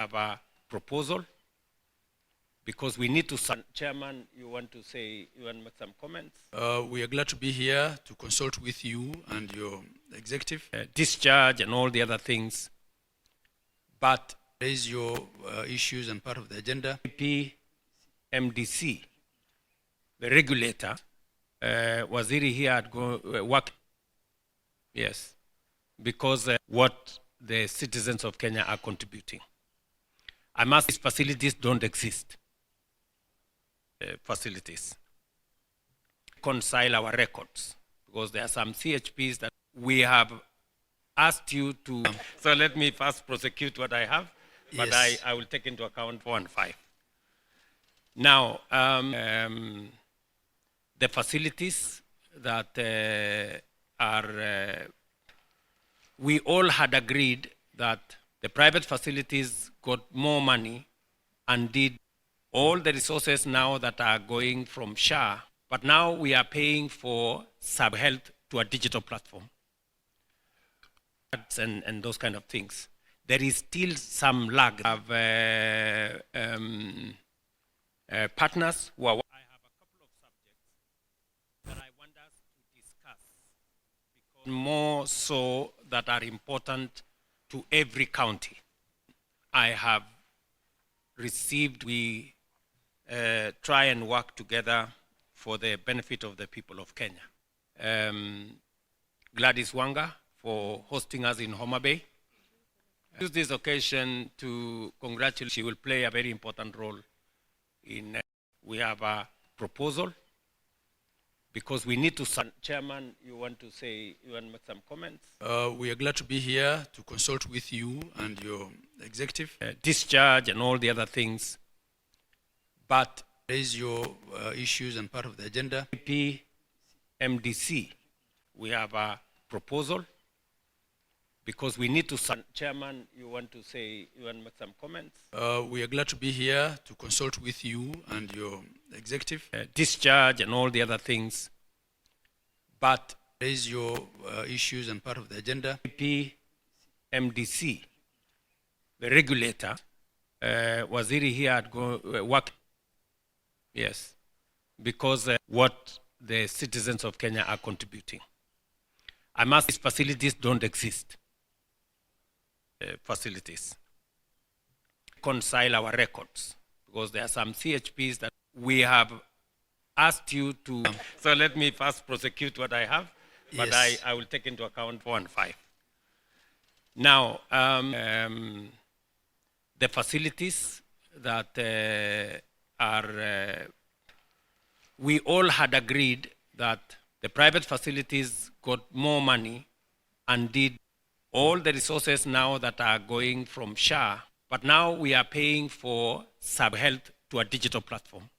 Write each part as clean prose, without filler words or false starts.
have a proposal because we need to. Chairman, you want to make some comments? We are glad to be here to consult with you and your executive. Discharge and all the other things, but Raise your issues and part of the agenda. MDC, the regulator, Waziri here had work. Yes, because what the citizens of Kenya are contributing. I must. These facilities don't exist. Facilities. Reconcile our records because there are some CHPs that we have asked you to. So let me first prosecute what I have, but yes. I will take into account 4 and 5. Now, the facilities that we all had agreed that the private facilities got more money and did all the resources now that are going from SHA, but now we are paying for sub-health to a digital platform and those kind of things. There is still some lag of partners who are. I have a couple of subjects that I want us to discuss, because more so that are important to every county. I have received, we try and work together for the benefit of the people of Kenya. Gladys Wanga for hosting us in Homa Bay. I use this occasion to congratulate. She will play a very important role in. We have a proposal because we need to. Chairman, you want to make some comments? We are glad to be here to consult with you and your executive. Discharge and all the other things, but raise your issues and part of the agenda. MDC, we have a proposal because we need to. Chairman, you want to make some comments? We are glad to be here to consult with you and your executive. Discharge and all the other things, but raise your issues and part of the agenda. MDC, the regulator, Waziri here had work. Yes, because what the citizens of Kenya are contributing. I must. These facilities don't exist. Facilities. Reconcile our records because there are some CHPs that we have asked you to. So let me first prosecute what I have, but yes. I will take into account 4 and 5. Now, the facilities that we all had agreed that the private facilities got more money and did all the resources now that are going from SHA, but now we are paying for sub-health to a digital platform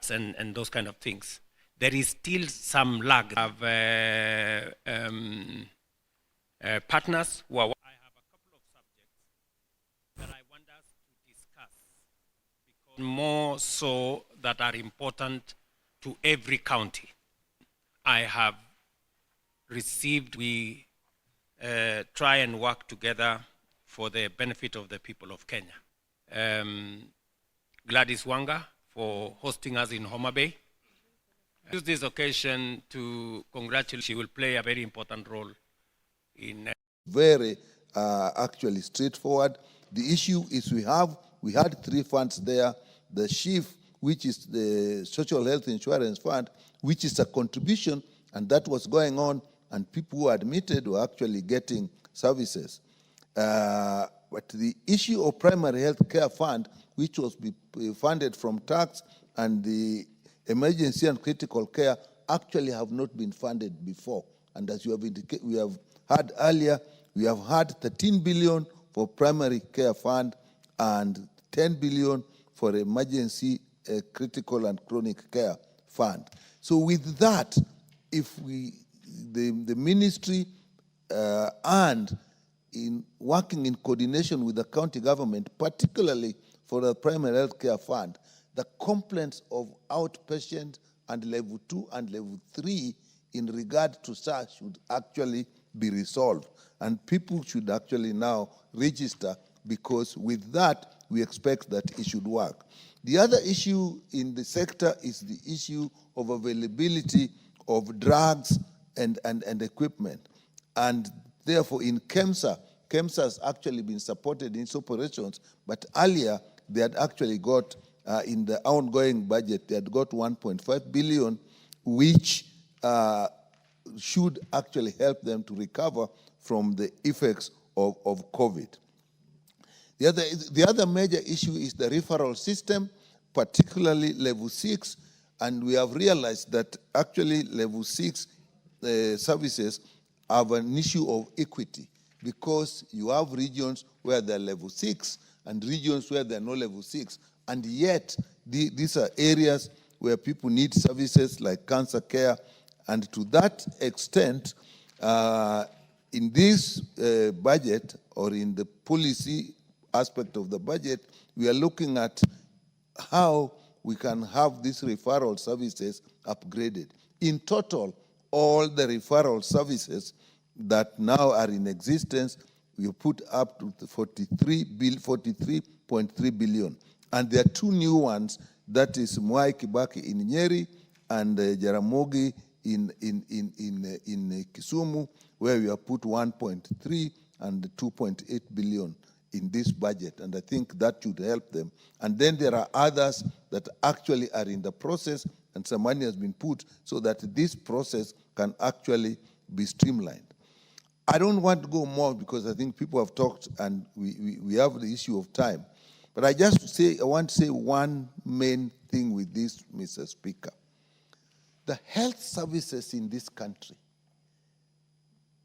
and those kind of things. There is still some lag of partners who are. I have a couple of subjects that I want us to discuss, because more so that are important to every county. I have received, we try and work together for the benefit of the people of Kenya. Gladys Wanga for hosting us in Homa Bay. I use this occasion to congratulate. She will play a very important role in. Very actually straightforward. The issue is we had 3 funds there. The chief, which is the Social Health Insurance Fund, which is a contribution, and that was going on, and people who are admitted were actually getting services. But the issue of primary health care fund, which was funded from tax, and the emergency and critical care actually have not been funded before. And as you have indicated, we have had earlier, we have had 13 billion for primary care fund and 10 billion for emergency critical and chronic care fund. So with that, if the ministry and in working in coordination with the county government, particularly for the primary health care fund, the complaints of outpatient and level 2 and level 3 in regard to SARS should actually be resolved. And people should actually now register because with that, we expect that it should work. The other issue in the sector is the issue of availability of drugs and equipment. And therefore, in KEMSA has actually been supported in its operations, but earlier they had actually got, in the ongoing budget, they had got 1.5 billion, which should actually help them to recover from the effects of COVID. The other major issue is the referral system, particularly level 6, and we have realized that actually level 6 services have an issue of equity, because you have regions where they're level 6 and regions where they're no level 6, and yet these are areas where people need services like cancer care, and to that extent, in this budget, or in the policy aspect of the budget, we are looking at how we can have these referral services upgraded. In total, all the referral services that now are in existence, we put up to 43.3 billion. And there are two new ones, that is Mwai Kibaki in Nyeri and Jaramogi in Kisumu, where we have put 1.3 and 2.8 billion in this budget, and I think that should help them. And then there are others that actually are in the process, and some money has been put so that this process can actually be streamlined. I don't want to go more because I think people have talked and we have the issue of time. But I want to say one main thing with this, Mr. Speaker. The health services in this country,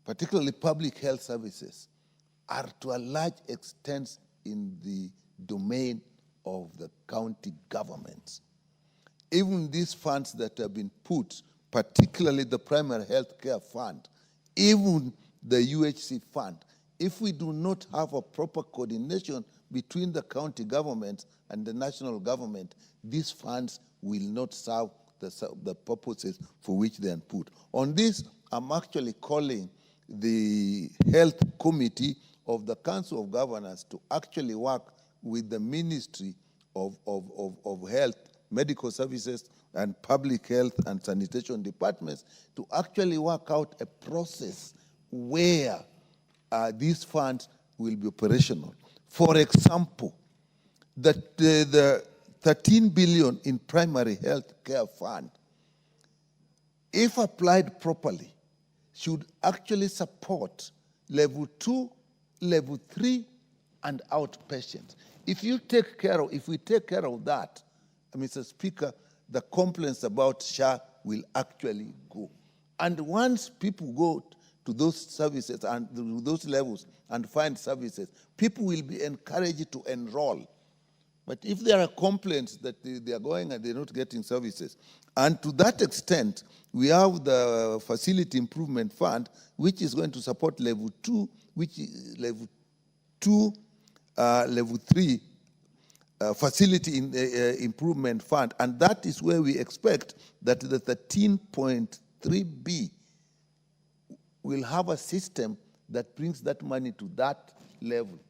particularly public health services, are to a large extent in the domain of the county governments. Even these funds that have been put, particularly the primary health care fund, even the UHC fund, if we do not have a proper coordination between the county government and the national government, these funds will not serve the purposes for which they are put. On this, I'm actually calling the health committee of the Council of Governors to actually work with the Ministry of Health, Medical Services, and Public Health and Sanitation departments to actually work out a process where these funds will be operational. For example, the 13 billion in primary health care fund, if applied properly, should actually support level 2, level 3, and outpatients. If we take care of that, Mr. Speaker, the complaints about SHA will actually go. And once people go to those services and to those levels and find services, people will be encouraged to enroll. But if there are complaints that they are going and they're not getting services, and to that extent, we have the Facility Improvement Fund, which is going to support level 2, which is level 3 Facility Improvement Fund, and that is where we expect that the 13.3B will have a system that brings that money to that level.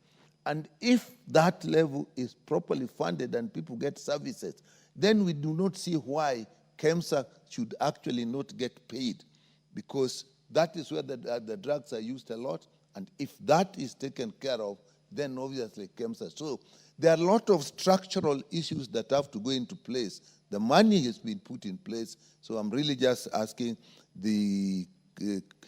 And if that level is properly funded and people get services, then we do not see why KEMSA should actually not get paid, because that is where the drugs are used a lot, and if that is taken care of, then obviously KEMSA. So there are a lot of structural issues that have to go into place. The money has been put in place, so I'm really just asking the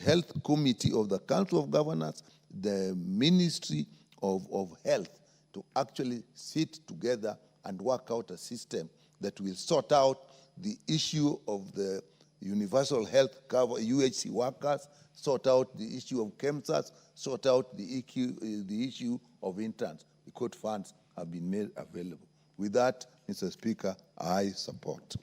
Health Committee of the Council of Governors, the Ministry of Health, to actually sit together and work out a system that will sort out the issue of the universal health cover, UHC workers, sort out the issue of KEMSAs, sort out the issue of interns, because funds have been made available. With that, Mr. Speaker, I support.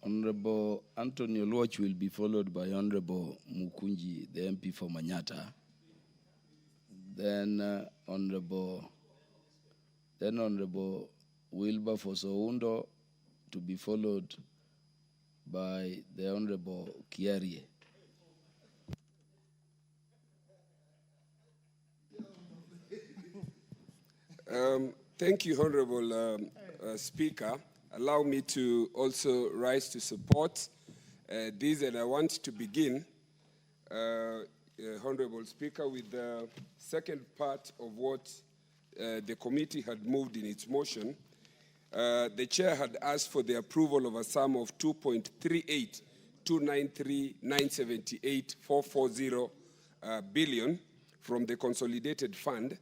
Honorable Anthony Oluoch will be followed by Honorable Mukunji, the MP for Manyata. Then Honorable Wilberforce Oundo, to be followed by the Honorable Kiarie. Thank you, Honorable Speaker. Allow me to also rise to support this, and I want to begin, Honorable Speaker, with the second part of what the committee had moved in its motion. The chair had asked for the approval of a sum of 2.38,293,978,440 billion from the consolidated fund.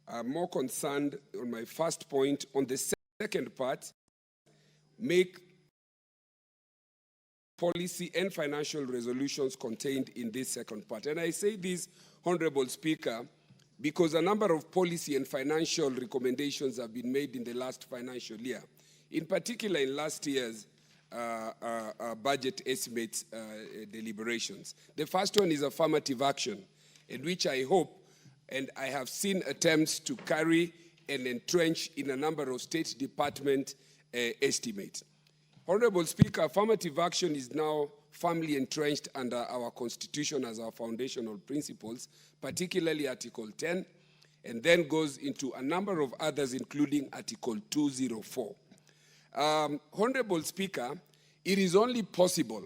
I'm more concerned on my first point. On the second part, make policy and financial resolutions contained in this second part. And I say this, Honorable Speaker, because a number of policy and financial recommendations have been made in the last financial year, in particular in last year's budget estimates deliberations. The first one is affirmative action, in which I hope, and I have seen attempts to carry and entrench in a number of State Department estimates. Honorable Speaker, affirmative action is now firmly entrenched under our Constitution as our foundational principles, particularly Article 10, and then goes into a number of others, including Article 204. Honorable Speaker, it is only possible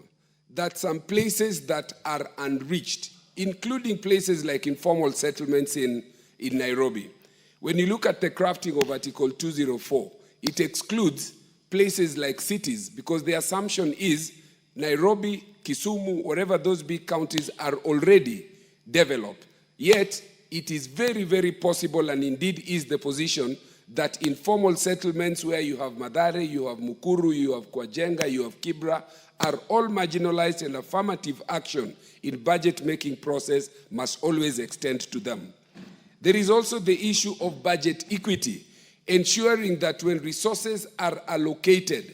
that some places that are unreached, including places like informal settlements in Nairobi. When you look at the crafting of Article 204, it excludes places like cities, because the assumption is Nairobi, Kisumu, wherever those big counties are already developed. Yet, it is very, very possible, and indeed is the position, that informal settlements where you have Mathare, you have Mukuru, you have Kwajenga, you have Kibra, are all marginalized, and affirmative action in budget-making process must always extend to them. There is also the issue of budget equity, ensuring that when resources are allocated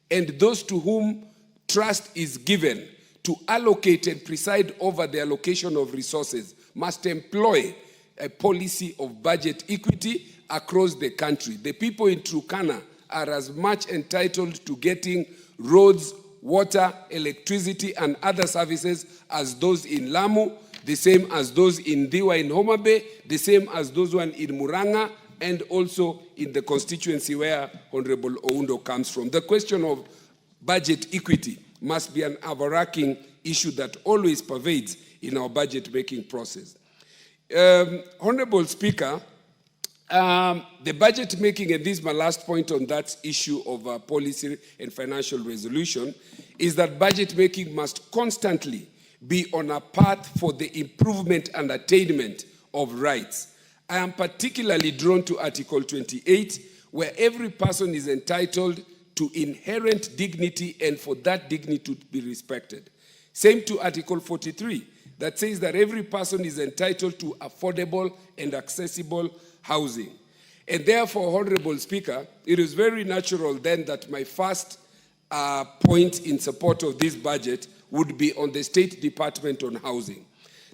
and those to whom trust is given to allocate and preside over the allocation of resources must employ a policy of budget equity across the country. The people in Turkana are as much entitled to getting roads, water, electricity, and other services as those in Lamu, the same as those in Diwa in Homa Bay, the same as those one in Muranga, and also in the constituency where Honorable Oundo comes from. The question of budget equity must be an overarching issue that always pervades in our budget-making process. Honorable Speaker, the budget-making, and this is my last point on that issue of policy and financial resolution, is that budget-making must constantly be on a path for the improvement and attainment of rights. I am particularly drawn to Article 28, where every person is entitled to inherent dignity and for that dignity to be respected. Same to Article 43, that says that every person is entitled to affordable and accessible housing. And therefore, Honorable Speaker, it is very natural then that my first point in support of this budget would be on the State Department on Housing.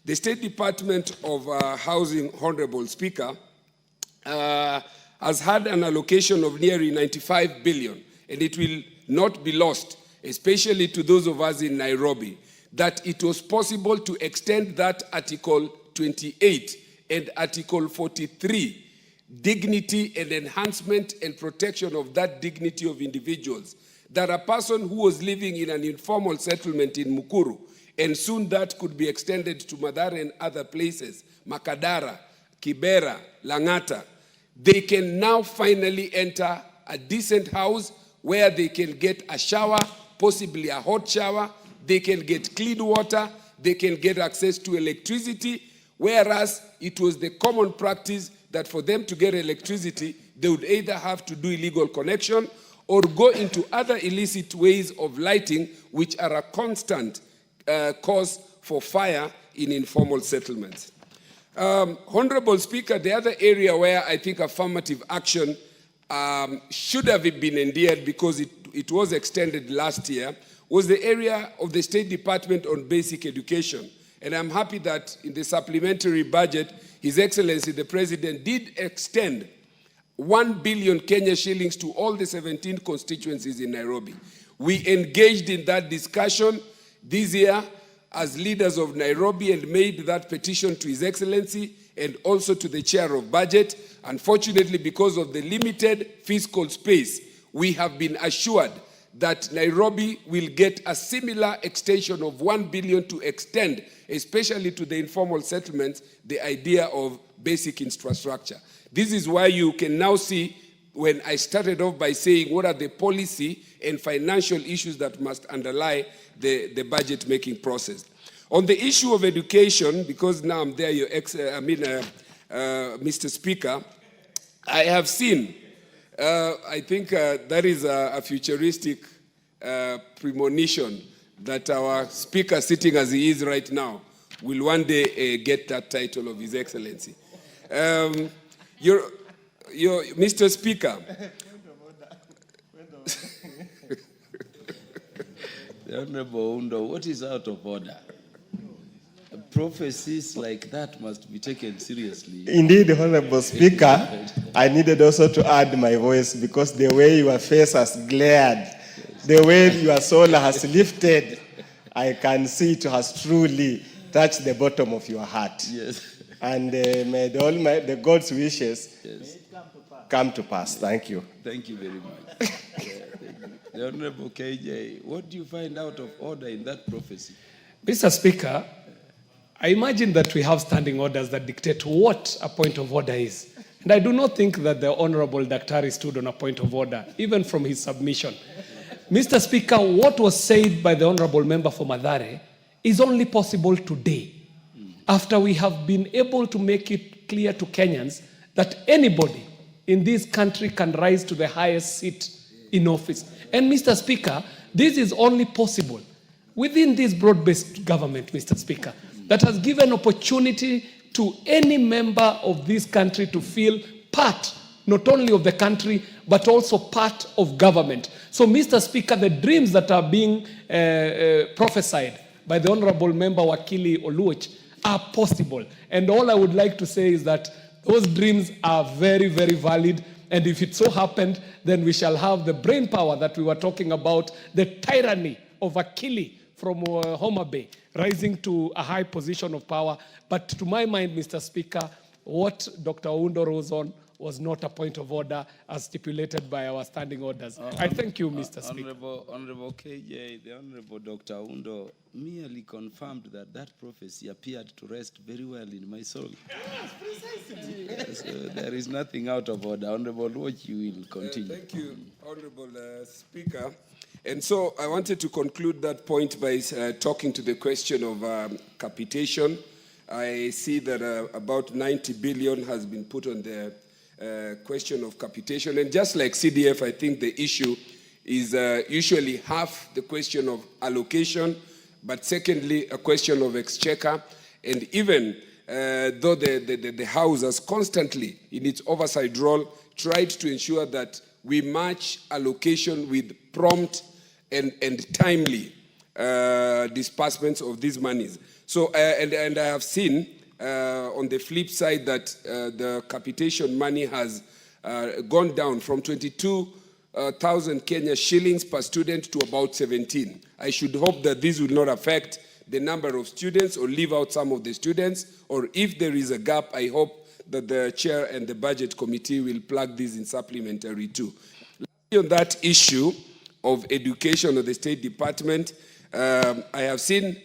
The State Department of Housing, Honorable Speaker, has had an allocation of nearly 95 billion, and it will not be lost, especially to those of us in Nairobi, that it was possible to extend that Article 28 and Article 43, dignity and enhancement and protection of that dignity of individuals, that a person who was living in an informal settlement in Mukuru, and soon that could be extended to Mathare and other places, Makadara, Kibera, Langata, they can now finally enter a decent house where they can get a shower, possibly a hot shower, they can get clean water, they can get access to electricity, whereas it was the common practice that for them to get electricity, they would either have to do illegal connection or go into other illicit ways of lighting, which are a constant cause for fire in informal settlements. Honorable Speaker, the other area where I think affirmative action should have been endeared because it was extended last year was the area of the State Department on basic education. And I'm happy that in the supplementary budget, His Excellency the President did extend 1 billion Kenya shillings to all the 17 constituencies in Nairobi. We engaged in that discussion this year. as leaders of Nairobi and made that petition to His Excellency and also to the Chair of Budget. Unfortunately, because of the limited fiscal space, we have been assured that Nairobi will get a similar extension of 1 billion to extend, especially to the informal settlements, the idea of basic infrastructure. This is why you can now see, when I started off by saying what are the policy and financial issues that must underlie the budget-making process. On the issue of education, because now I'm there, Mr. Speaker, I have seen, I think that is a futuristic premonition that our Speaker, sitting as he is right now, will one day get that title of His Excellency. Mr. Speaker, The Honorable Undo, what is out of order? Prophecies like that must be taken seriously. Indeed, Honorable Speaker, I needed also to add my voice because the way your face has glared, the way your soul has lifted, I can see it has truly touched the bottom of your heart. Yes. And may the God's wishes come to pass. Thank you. Thank you very much. The Honorable KJ, what do you find out of order in that prophecy? Mr. Speaker, I imagine that we have standing orders that dictate what a point of order is. And I do not think that the Honorable Daktari stood on a point of order, even from his submission. Mr. Speaker, what was said by the Honorable Member for Mathare is only possible today, after we have been able to make it clear to Kenyans that anybody in this country can rise to the highest seat in office. And Mr. Speaker, this is only possible within this broad-based government, Mr. Speaker, that has given opportunity to any member of this country to feel part, not only of the country, but also part of government. So, Mr. Speaker, the dreams that are being prophesied by the Honorable Member Wakili Oluoch are possible. And all I would like to say is that those dreams are very, very valid. And if it so happened, then we shall have the brain power that we were talking about, the tyranny of Akili from Homa Bay, rising to a high position of power. But to my mind, Mr. Speaker, what Dr. Oundo rose on was not a point of order as stipulated by our standing orders. I thank you, Mr. Speaker. Honorable KJ, the Honorable Dr. Oundo merely confirmed that that prophecy appeared to rest very well in my soul. Yes, precisely. So there is nothing out of order. Honorable Watch, you will continue. Thank you, Honorable Speaker. And so I wanted to conclude that point by talking to the question of capitation. I see that about 90 billion has been put on the question of capitation. And just like CDF, I think the issue is usually half the question of allocation, but secondly, a question of exchequer. And even though the House has constantly, in its oversight role, tried to ensure that we match allocation with prompt and timely disbursements of these monies. So, and I have seen on the flip side that the capitation money has gone down from 22,000 Kenya shillings per student to about 17. I should hope that this will not affect the number of students or leave out some of the students, or if there is a gap, I hope that the chair and the budget committee will plug this in supplementary too. On that issue of education of the State Department, I have seen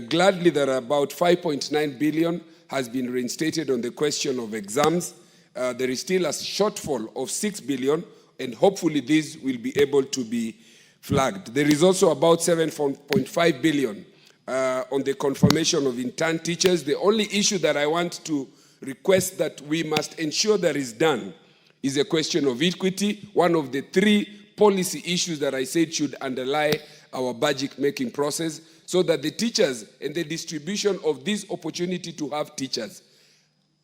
gladly that about 5.9 billion has been reinstated on the question of exams. There is still a shortfall of 6 billion, and hopefully this will be able to be flagged. There is also about 7.5 billion on the confirmation of intern teachers. The only issue that I want to request that we must ensure that is done is a question of equity, one of the three policy issues that I said should underlie our budget-making process, so that the teachers and the distribution of this opportunity to have teachers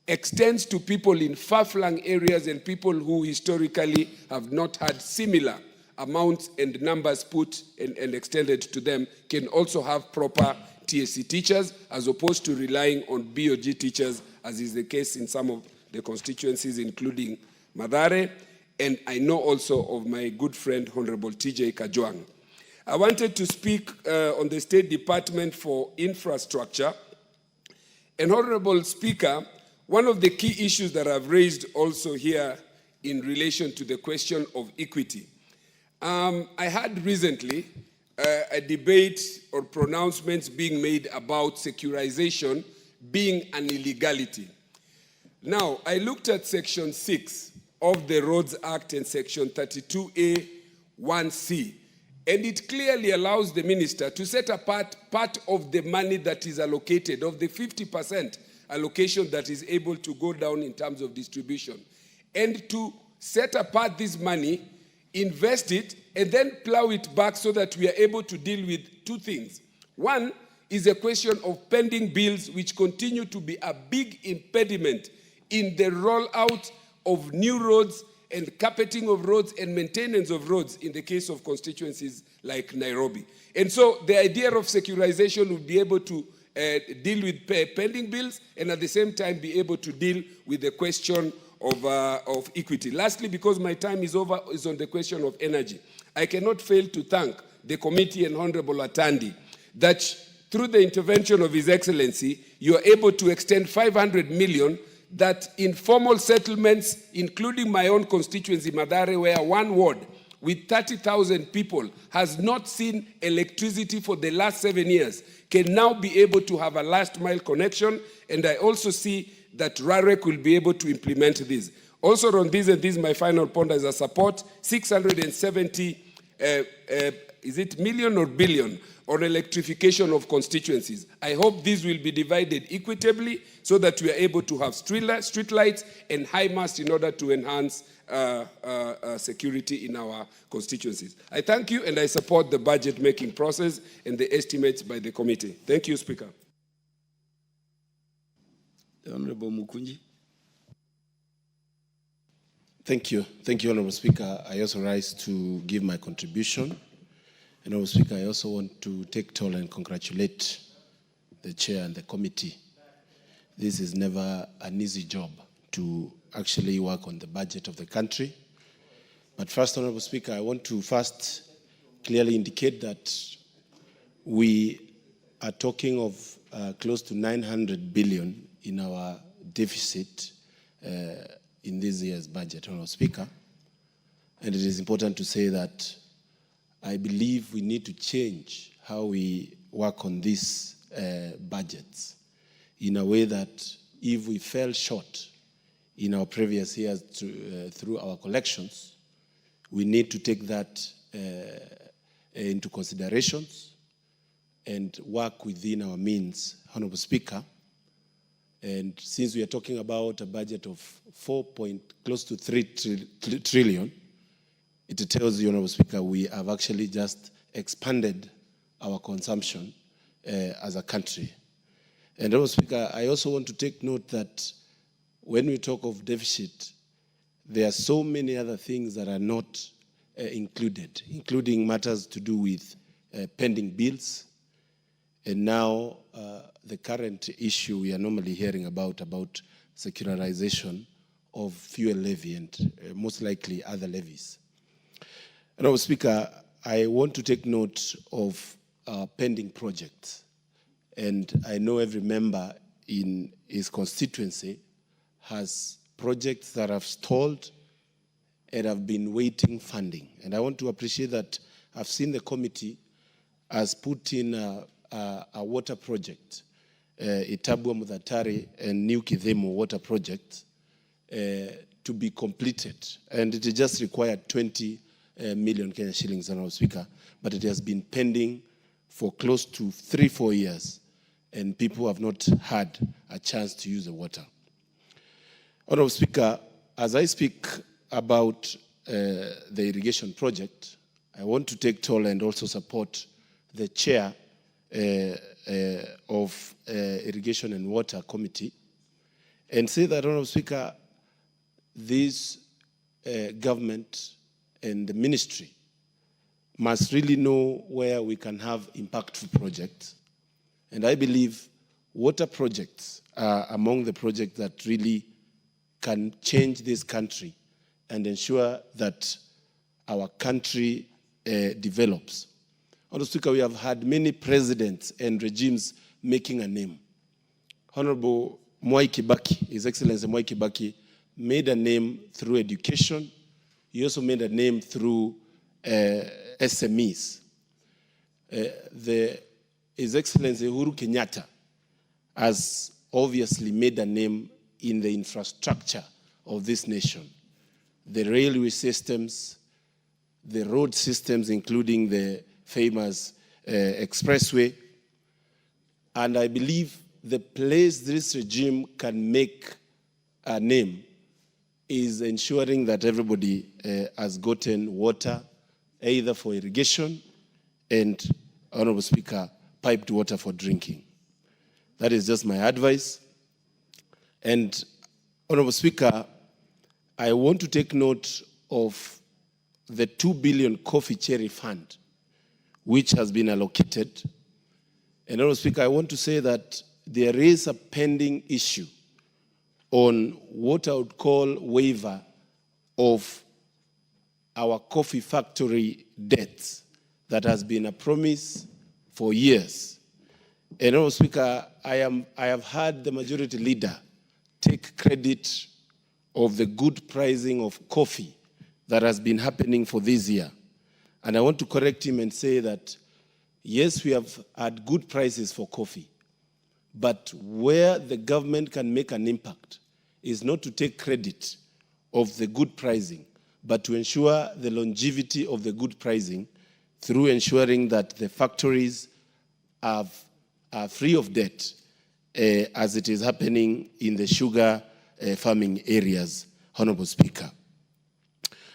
extends to people in far-flung areas and people who historically have not had similar amounts and numbers put and extended to them, can also have proper TSC teachers, as opposed to relying on BOG teachers, as is the case in some of the constituencies, including Mathare. And I know also of my good friend, Honorable TJ Kajwang. I wanted to speak on the State Department for Infrastructure. And Honorable Speaker, one of the key issues that I've raised also here in relation to the question of equity. I had recently a debate or pronouncements being made about securization being an illegality. Now, I looked at Section 6 of the Roads Act and Section 32A 1C, and it clearly allows the minister to set apart part of the money that is allocated, of the 50% allocation that is able to go down in terms of distribution, and to set apart this money, invest it, and then plow it back so that we are able to deal with two things. One is a question of pending bills, which continue to be a big impediment in the rollout of new roads and carpeting of roads and maintenance of roads in the case of constituencies like Nairobi. And so the idea of securization would be able to deal with pending bills and at the same time be able to deal with the question of equity. Lastly, because my time is over, is on the question of energy. I cannot fail to thank the committee and Honorable Atandi that through the intervention of His Excellency, you are able to extend 500 million that informal settlements, including my own constituency, Mathare, where one ward with 30,000 people has not seen electricity for the last 7 years, can now be able to have a last mile connection. And I also see that RAREC will be able to implement this. Also on this, and this is my final point as a support, 670, is it million or billion, on electrification of constituencies. I hope this will be divided equitably so that we are able to have street lights and high mast in order to enhance security in our constituencies. I thank you and I support the budget making process and the estimates by the committee. Thank you, Speaker. The Honorable Mukunji. Thank you. Thank you, Honorable Speaker. I also rise to give my contribution. Honorable Speaker, I also want to take toll and congratulate the chair and the committee. This is never an easy job to actually work on the budget of the country. But first, Honorable Speaker, I want to first clearly indicate that we are talking of close to 900 billion in our deficit in this year's budget, Honorable Speaker. And it is important to say that I believe we need to change how we work on these budgets in a way that if we fell short in our previous years through our collections, we need to take that into considerations and work within our means, Honorable Speaker. And since we are talking about a budget of close to 3 trillion, it tells you, Honorable Speaker, we have actually just expanded our consumption as a country. And Honorable Speaker, I also want to take note that when we talk of deficit, there are so many other things that are not included, including matters to do with pending bills, and now the current issue we are normally hearing about secularization of fuel levy and most likely other levies. Honorable Speaker, I want to take note of pending projects. And I know every member in his constituency has projects that have stalled and have been waiting funding. And I want to appreciate that I've seen the committee has put in a water project, Itabwa Muthatari and New Kidhemo water project to be completed. And it just required 20 million Kenya shillings, Honorable Speaker, but it has been pending for close to 3-4 years, and people have not had a chance to use the water. Honorable Speaker, as I speak about the irrigation project, I want to take toll and also support the chair of Irrigation and Water Committee and say that, Honorable Speaker, this government and the ministry must really know where we can have impactful projects. And I believe water projects are among the projects that really can change this country and ensure that our country develops. Honorable Speaker, we have had many presidents and regimes making a name. Honorable Mwai Kibaki, His Excellency Mwai Kibaki, made a name through education. He also made a name through SMEs. His Excellency Uhuru Kenyatta has obviously made a name in the infrastructure of this nation. The railway systems, the road systems, including the famous expressway. And I believe the place this regime can make a name is ensuring that everybody has gotten water, either for irrigation and, Honorable Speaker, piped water for drinking. That is just my advice. And, Honorable Speaker, I want to take note of the 2 billion coffee cherry fund, which has been allocated. And, Honorable Speaker, I want to say that there is a pending issue on what I would call waiver of our coffee factory debts that has been a promise for years. And, Honorable Speaker, I have heard the majority leader take credit of the good pricing of coffee that has been happening for this year. And I want to correct him and say that, yes, we have had good prices for coffee, but where the government can make an impact is not to take credit of the good pricing, but to ensure the longevity of the good pricing through ensuring that the factories are free of debt, as it is happening in the sugar farming areas, Honorable Speaker.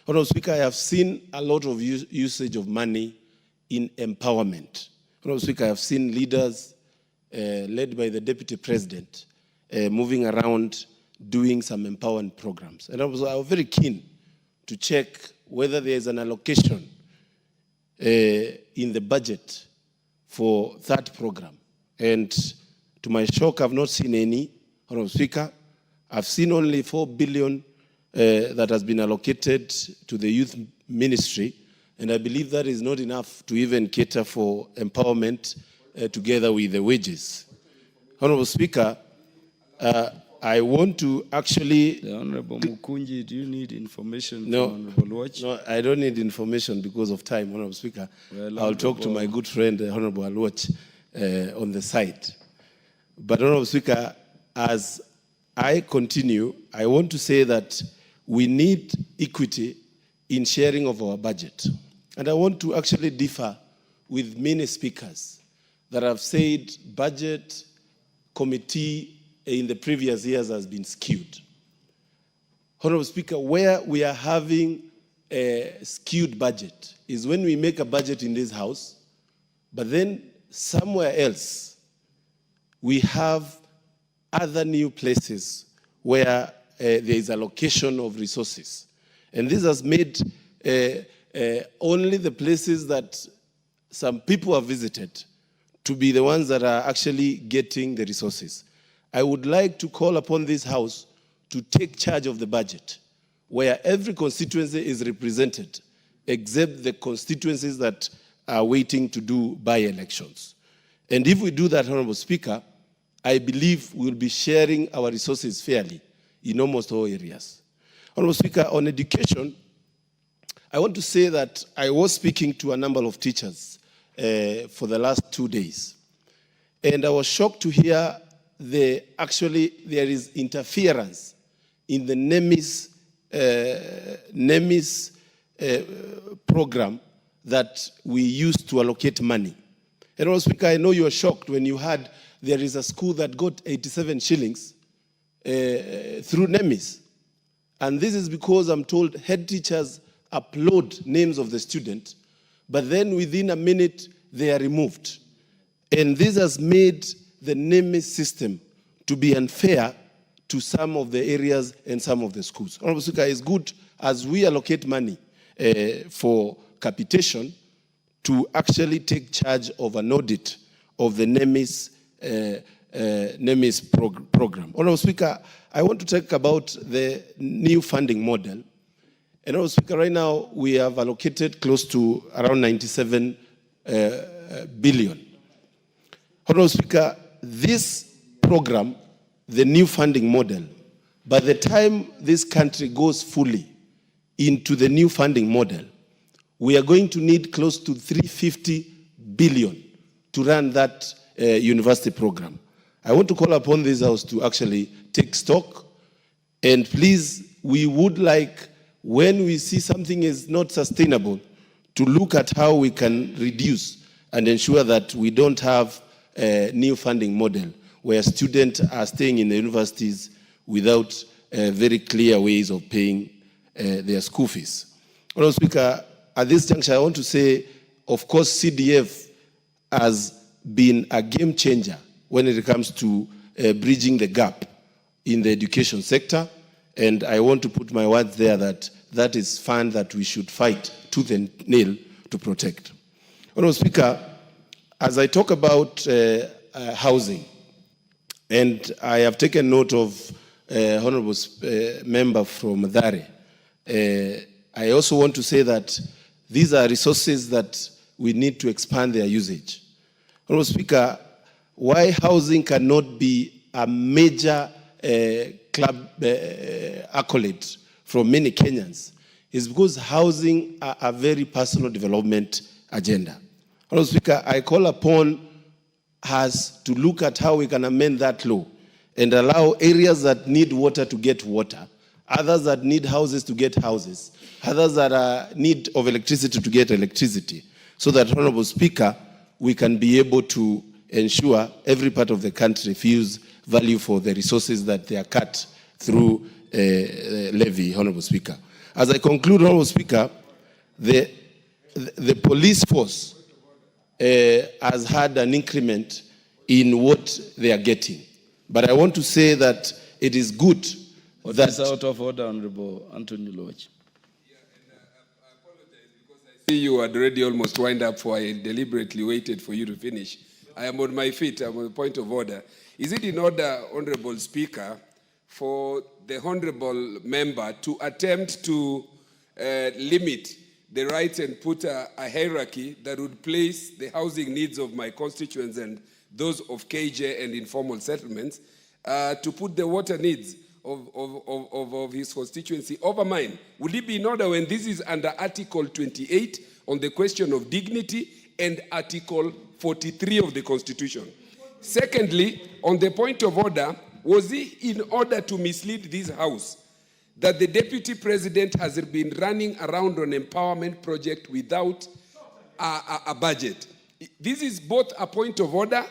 Honorable Speaker, I have seen a lot of usage of money in empowerment. Honorable Speaker, I have seen leaders led by the Deputy President moving around doing some empowerment programs. And I was very keen to check whether there is an allocation in the budget for that program. And to my shock, I've not seen any, Honorable Speaker. I've seen only 4 billion that has been allocated to the youth ministry, and I believe that is not enough to even cater for empowerment together with the wages. Honorable Speaker, I want to actually... The Honorable Mukunji, do you need information from Honorable Watch? No, I don't need information because of time, Honorable Speaker. Well, I'll talk to my good friend, Honorable Alwatch, on the side. But, Honorable Speaker, as I continue, I want to say that we need equity in sharing of our budget. And I want to actually differ with many speakers that have said budget committee in the previous years has been skewed. Honorable Speaker, where we are having a skewed budget is when we make a budget in this House, but then somewhere else we have other new places where there is allocation of resources. And this has made only the places that some people have visited to be the ones that are actually getting the resources. I would like to call upon this House to take charge of the budget, where every constituency is represented, except the constituencies that are waiting to do by-elections. And if we do that, Honorable Speaker, I believe we'll be sharing our resources fairly in almost all areas. Honorable Speaker, on education, I want to say that I was speaking to a number of teachers for the last 2 days. And I was shocked to hear there is interference in the NEMIS program that we use to allocate money. And Honorable Speaker, I know you are shocked when you heard there is a school that got 87 shillings through NEMIS. And this is because I'm told head teachers upload names of the student, but then within a minute they are removed. And this has made the NEMIS system to be unfair to some of the areas and some of the schools. Honorable Speaker, it's good as we allocate money for capitation to actually take charge of an audit of the NEMIS program. Honorable Speaker, I want to talk about the new funding model. And Honorable Speaker, right now we have allocated close to around 97 billion. Honorable Speaker, this program, the new funding model, by the time this country goes fully into the new funding model, we are going to need close to 350 billion to run that university program. I want to call upon this House to actually take stock, and please, we would like, when we see something is not sustainable, to look at how we can reduce and ensure that we don't have a new funding model where students are staying in the universities without very clear ways of paying their school fees. Honorable Speaker, at this juncture, I want to say, of course, CDF has been a game changer when it comes to bridging the gap in the education sector. And I want to put my words there that that is fund that we should fight tooth and nail to protect. Honorable Speaker, as I talk about housing, and I have taken note of Honorable Member from Madare, I also want to say that these are resources that we need to expand their usage. Honorable Speaker, why housing cannot be a major club accolade from many Kenyans is because housing are a very personal development agenda. Honorable Speaker, I call upon us to look at how we can amend that law and allow areas that need water to get water, others that need houses to get houses, others that need of electricity to get electricity, so that, Honorable Speaker, we can be able to ensure every part of the country feels value for the resources that they are cut through levy, Honorable Speaker. As I conclude, Honorable Speaker, the police force has had an increment in what they are getting. But I want to say that it is good that... is out of order, Honorable Anthony Lodge. I apologize because I see you had already almost wind up, for I deliberately waited for you to finish. I am on my feet. I'm on the point of order. Is it in order, Honorable Speaker, for the Honorable Member to attempt to limit the rights and put a hierarchy that would place the housing needs of my constituents and those of KJ and informal settlements, to put the water needs of his constituency over mine? Would it be in order when this is under Article 28 on the question of dignity and Article 43 of the Constitution? Secondly, on the point of order, was it in order to mislead this House that the Deputy President has been running around on empowerment project without a budget? This is both a point of order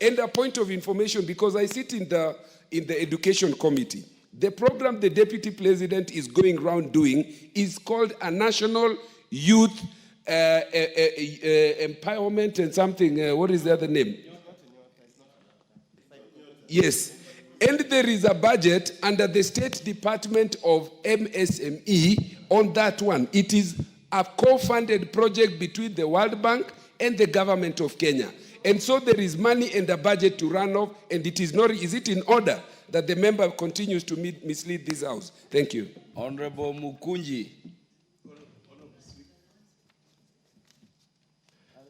and a point of information, because I sit in the Education Committee. The program the Deputy President is going around doing is called a National Youth Empowerment and something. What is the other name? Yes. And there is a budget under the State Department of MSME on that one. It is a co-funded project between the World Bank and the government of Kenya. And so there is money and a budget to run off, and it is not, is it in order that the member continues to mislead this House? Thank you. Honorable Mukunji.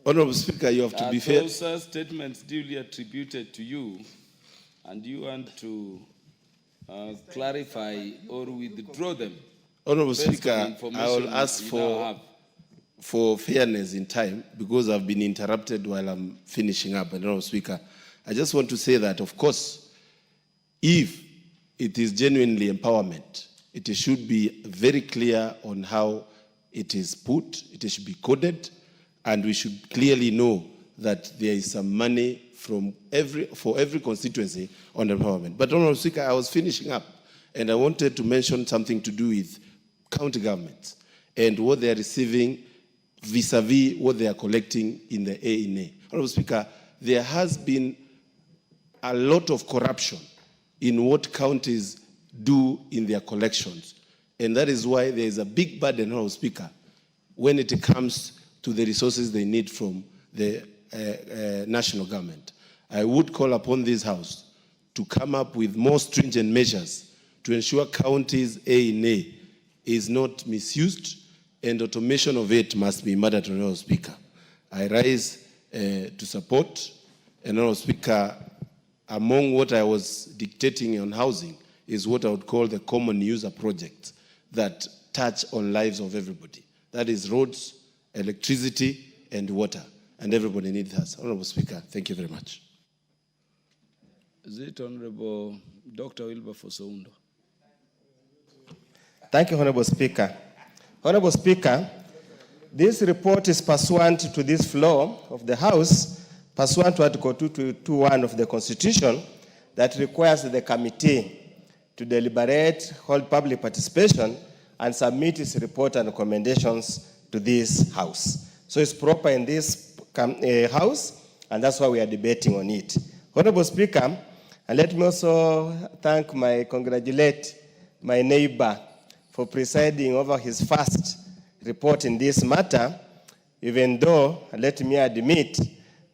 Honorable Speaker, you have to be fair. Those are statements duly attributed to you, and you want to clarify or withdraw them. Honorable Speaker, I will ask for fairness in time, because I've been interrupted while I'm finishing up. And Honorable Speaker, I just want to say that, of course, if it is genuinely empowerment, it should be very clear on how it is put, it should be coded, and we should clearly know that there is some money for every constituency on empowerment. But Honorable Speaker, I was finishing up, and I wanted to mention something to do with county governments and what they are receiving vis-a-vis what they are collecting in the ANA. Honorable Speaker, there has been a lot of corruption in what counties do in their collections. And that is why there is a big burden, Honorable Speaker, when it comes to the resources they need from the national government. I would call upon this House to come up with more stringent measures to ensure counties' ANA is not misused, and automation of it must be mandatory, Honorable Speaker. I rise to support. And Honorable Speaker, among what I was dictating on housing is what I would call the common user projects that touch on lives of everybody. That is roads, electricity, and water. And everybody needs that. Honorable Speaker, thank you very much. Is it Honorable Dr. Wilberforce Oundo? Thank you, Honorable Speaker. Honorable Speaker, this report is pursuant to this floor of the House, pursuant to Article 221 of the Constitution, that requires the committee to deliberate, hold public participation, and submit its report and recommendations to this House. So it's proper in this House, and that's why we are debating on it. Honorable Speaker, and let me also congratulate my neighbor for presiding over his first report in this matter, even though, let me admit,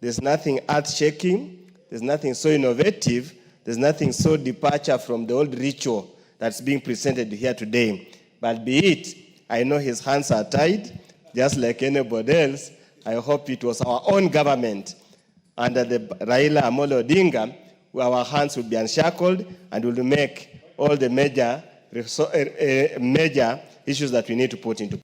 there's nothing earth-shaking, there's nothing so innovative, there's nothing so departure from the old ritual that's being presented here today. But be it, I know his hands are tied, just like anybody else. I hope it was our own government under the Raila Amolo Odinga, where our hands will be unshackled and will make all the major issues that we need to put into